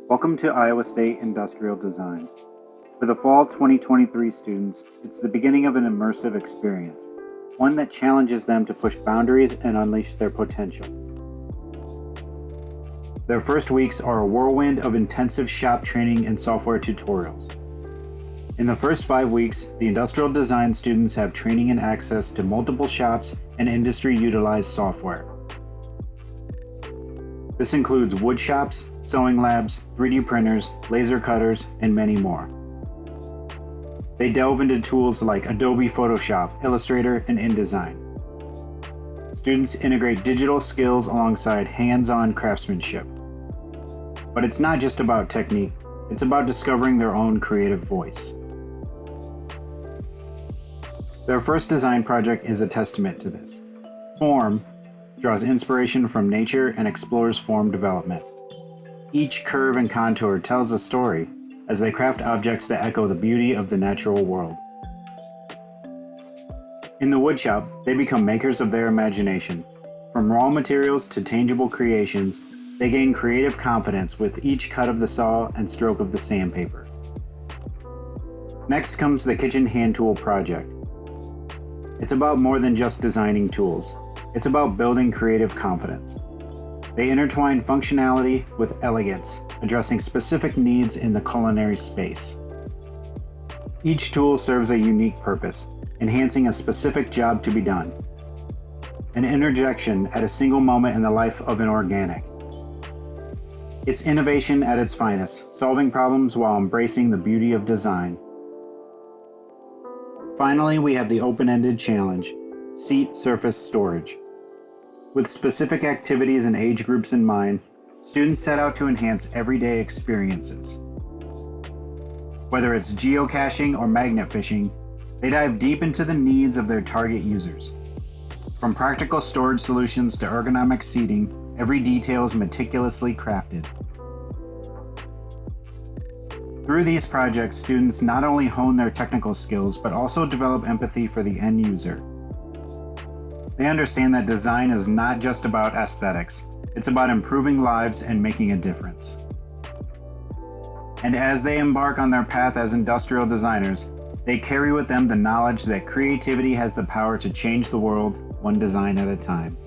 Welcome to Iowa State Industrial Design. For the fall 2023 students, it's the beginning of an immersive experience, one that challenges them to push boundaries and unleash their potential. Their first weeks are a whirlwind of intensive shop training and software tutorials. In the first 5 weeks, the industrial design students have training and access to multiple shops and industry-utilized software. This includes wood shops, sewing labs, 3D printers, laser cutters, and many more. They delve into tools like Adobe Photoshop, Illustrator, and InDesign. Students integrate digital skills alongside hands-on craftsmanship. But it's not just about technique, it's about discovering their own creative voice. Their first design project is a testament to this. Form draws inspiration from nature and explores form development. Each curve and contour tells a story as they craft objects that echo the beauty of the natural world. In the woodshop, they become makers of their imagination. From raw materials to tangible creations, they gain creative confidence with each cut of the saw and stroke of the sandpaper. Next comes the kitchen hand tool project. It's about more than just designing tools. It's about building creative confidence. They intertwine functionality with elegance, addressing specific needs in the culinary space. Each tool serves a unique purpose, enhancing a specific job to be done. An interjection at a single moment in the life of an organic. It's innovation at its finest, solving problems while embracing the beauty of design. Finally, we have the open-ended challenge, Seat Surface Storage. With specific activities and age groups in mind, students set out to enhance everyday experiences. Whether it's geocaching or magnet fishing, they dive deep into the needs of their target users. From practical storage solutions to ergonomic seating, every detail is meticulously crafted. Through these projects, students not only hone their technical skills, but also develop empathy for the end user. They understand that design is not just about aesthetics, it's about improving lives and making a difference. And as they embark on their path as industrial designers, they carry with them the knowledge that creativity has the power to change the world one design at a time.